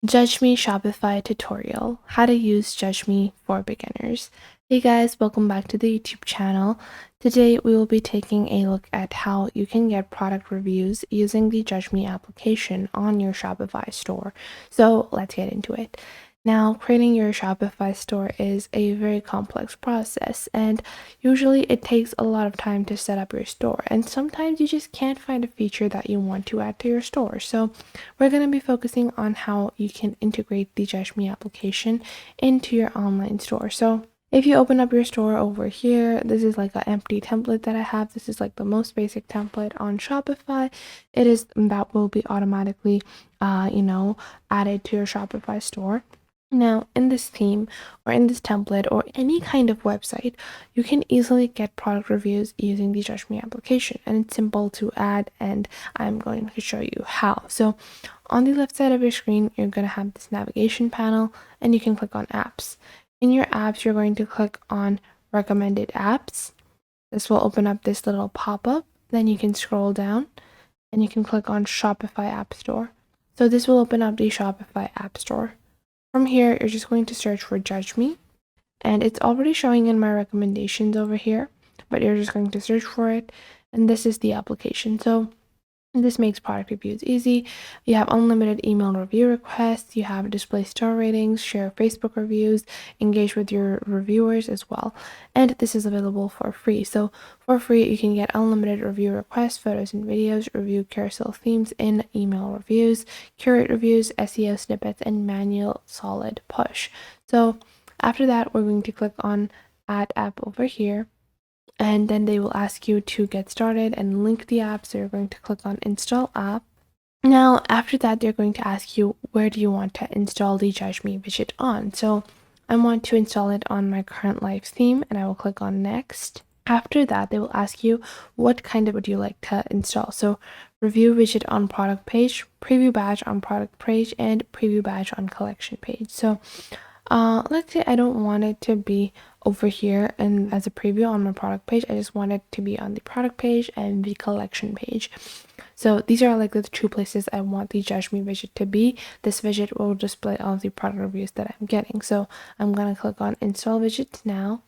Judge Me Shopify tutorial, how to use Judge Me for beginners. Hey guys, welcome back to the YouTube channel. Today we will be taking a look at how you can get product reviews using the Judge Me application on your Shopify store. So let's get into it. Now, creating your Shopify store is a very complex process, and usually it takes a lot of time to set up your store, and sometimes you just can't find a feature that you want to add to your store. So we're going to be focusing on how you can integrate the Judge Me application into your online store. So if you open up your store over here, this is like an empty template that I have. This is like the most basic template on Shopify. It is that will be automatically, added to your Shopify store. Now, in this theme or in this template or any kind of website, you can easily get product reviews using the Judge Me application, and it's simple to add, and I'm going to show you how. So on the left side of your screen, you're going to have this navigation panel, and you can click on apps. In your apps, you're going to click on recommended apps. This will open up this little pop-up. Then you can scroll down and you can click on Shopify App Store. So this will open up the Shopify App Store. From here, you're just going to search for Judge Me, and it's already showing in my recommendations over here, but you're just going to search for it, and this is the application. So this makes product reviews easy. You have unlimited email review requests, you have display star ratings, share Facebook reviews, engage with your reviewers as well. And this is available for free. So for free, you can get unlimited review requests, photos and videos, review carousel themes in email reviews, curate reviews, SEO snippets, and manual solid push. So after that, we're going to click on Add App over here, and then they will ask you to get started and link the app. So you're going to click on Install App. Now, after that, they're going to ask you, where do you want to install the Judge Me widget on? So I want to install it on my current live theme, and I will click on Next. After that, they will ask you, what kind of would you like to install? So review widget on product page, preview badge on product page, and preview badge on collection page. So let's say I don't want it to be over here and as a preview on my product page. I just want it to be on the product page and the collection page. So these are like the two places I want the Judge Me widget to be. This widget will display all of the product reviews that I'm getting. So I'm gonna click on Install Widgets now,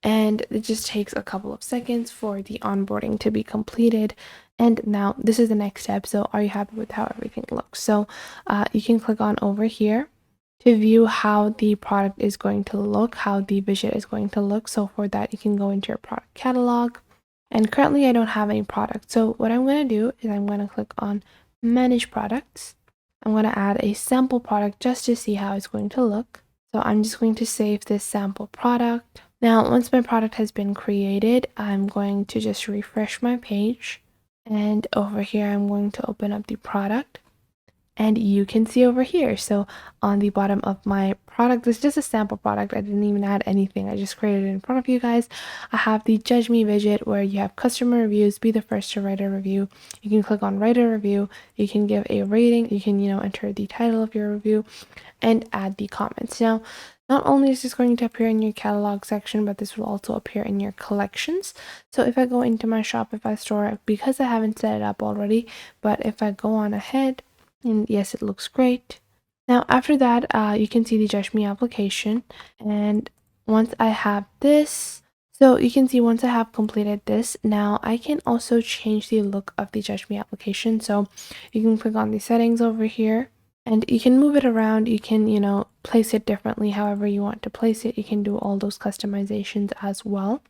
and it just takes a couple of seconds for the onboarding to be completed. And now this is the next step. So are you happy with how everything looks? So you can click on over here to view how the product is going to look, how the widget is going to look. So for that, you can go into your product catalog. And currently I don't have any product. So what I'm going to do is I'm going to click on Manage Products. I'm going to add a sample product just to see how it's going to look. So I'm just going to save this sample product. Now, once my product has been created, I'm going to just refresh my page. And over here, I'm going to open up the product. And you can see over here, so on the bottom of my product, this is just a sample product. I didn't even add anything. I just created it in front of you guys. I have the Judge Me widget where you have customer reviews, be the first to write a review. You can click on write a review. You can give a rating. You can, enter the title of your review and add the comments. Now, not only is this going to appear in your catalog section, but this will also appear in your collections. So if I go into my Shopify store, because I haven't set it up already, but if I go on ahead, and yes, it looks great. Now after that, you can see the Judge Me application, and once I have this, so you can see once I have completed this, now I can also change the look of the Judge Me application. So you can click on the settings over here, and you can move it around. You can, place it differently however you want to place it. You can do all those customizations as well.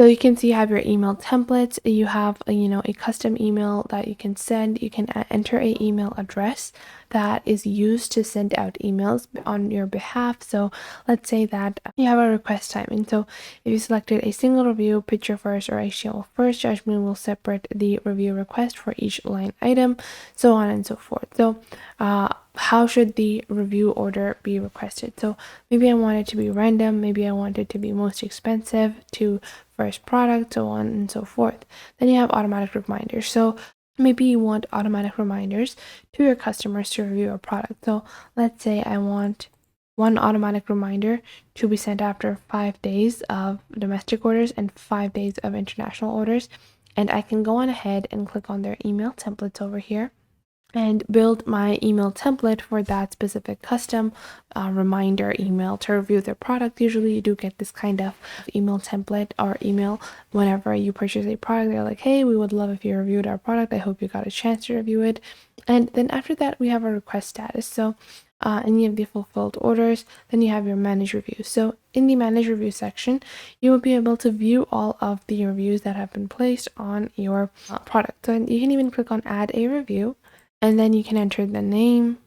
So you can see you have your email templates. You have a custom email that you can send. You can enter a email address that is used to send out emails on your behalf. So let's say that you have a request time, and so if you selected a single review, picture first or HTML first, Judge Me will separate the review request for each line item, so on and so forth. So how should the review order be requested? So maybe I want it to be random, maybe I want it to be most expensive to first product, so on and so forth. Then you have automatic reminders. So maybe you want automatic reminders to your customers to review a product. So let's say I want one automatic reminder to be sent after 5 days of domestic orders and 5 days of international orders. And I can go on ahead and click on their email templates over here. and build my email template for that specific custom reminder email to review their product. Usually you do get this kind of email template or email whenever you purchase a product. They're like, hey, we would love if you reviewed our product. I hope you got a chance to review it. And then after that, we have a request status. So any of the fulfilled orders, then you have your manage reviews. So in the manage review section, you will be able to view all of the reviews that have been placed on your product. So you can even click on add a review, and then you can enter the name,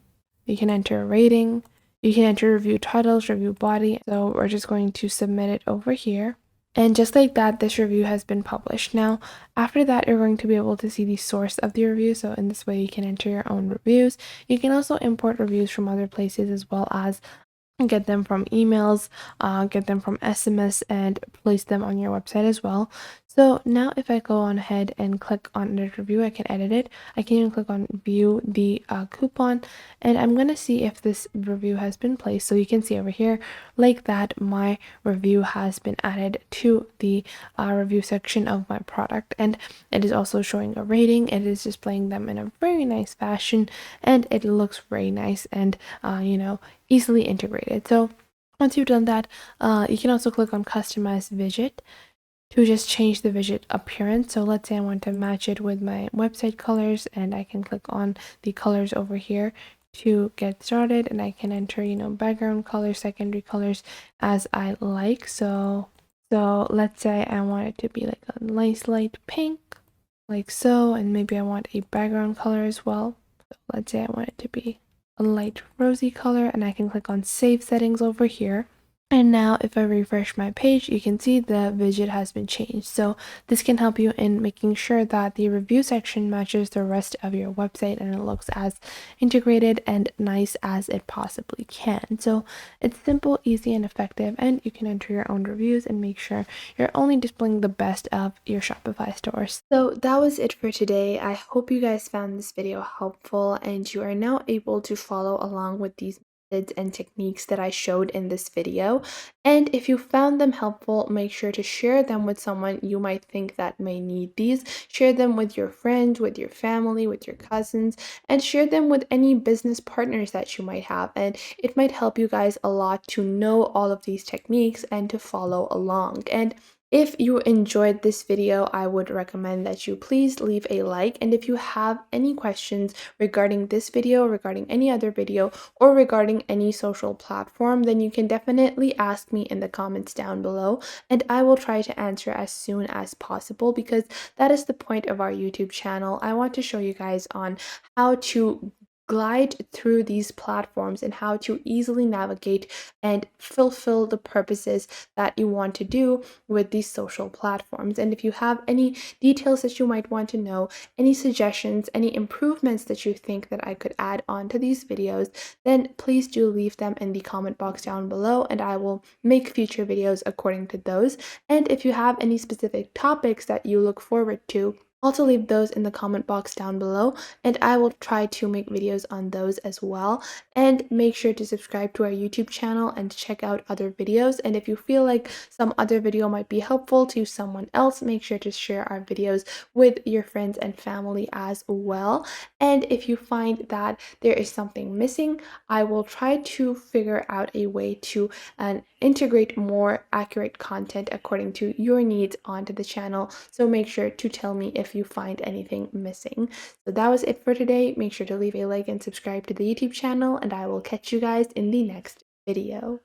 you can enter a rating, you can enter review titles, review body. So we're just going to submit it over here. And just like that, this review has been published. Now, after that, you're going to be able to see the source of the review. So in this way, you can enter your own reviews. You can also import reviews from other places as well as get them from emails, get them from SMS, and place them on your website as well. So now if I go on ahead and click on edit review, I can edit it. I can even click on view the coupon, and I'm going to see if this review has been placed. So you can see over here, like that, my review has been added to the review section of my product, and it is also showing a rating. It is displaying them in a very nice fashion, and it looks very nice and easily integrated. So once you've done that, you can also click on customize widget to just change the widget appearance. So let's say I want to match it with my website colors, and I can click on the colors over here to get started, and I can enter background colors, secondary colors as I like. So let's say I want it to be like a nice light pink, like so, and maybe I want a background color as well. So let's say I want it to be a light rosy color, and I can click on save settings over here. And now if I refresh my page, you can see the widget has been changed. So this can help you in making sure that the review section matches the rest of your website and it looks as integrated and nice as it possibly can. So it's simple, easy, and effective, and you can enter your own reviews and make sure you're only displaying the best of your Shopify stores. So that was it for today. I hope you guys found this video helpful and you are now able to follow along with these and techniques that I showed in this video. And if you found them helpful, make sure to share them with someone you might think that may need these. Share them with your friends, with your family, with your cousins, and share them with any business partners that you might have. And it might help you guys a lot to know all of these techniques and to follow along. And if you enjoyed this video, I would recommend that you please leave a like. And if you have any questions regarding this video, regarding any other video, or regarding any social platform, then you can definitely ask me in the comments down below, and I will try to answer as soon as possible, because that is the point of our YouTube channel. I want to show you guys on how to glide through these platforms and how to easily navigate and fulfill the purposes that you want to do with these social platforms. And if you have any details that you might want to know, any suggestions, any improvements that you think that I could add on to these videos, then please do leave them in the comment box down below, and I will make future videos according to those. And if you have any specific topics that you look forward to, also leave those in the comment box down below, and I will try to make videos on those as well. And make sure to subscribe to our YouTube channel and check out other videos. And if you feel like some other video might be helpful to someone else, make sure to share our videos with your friends and family as well. And if you find that there is something missing, I will try to figure out a way to integrate more accurate content according to your needs onto the channel. So make sure to tell me if you find anything missing. So that was it for today. Make sure to leave a like and subscribe to the YouTube channel, and I will catch you guys in the next video.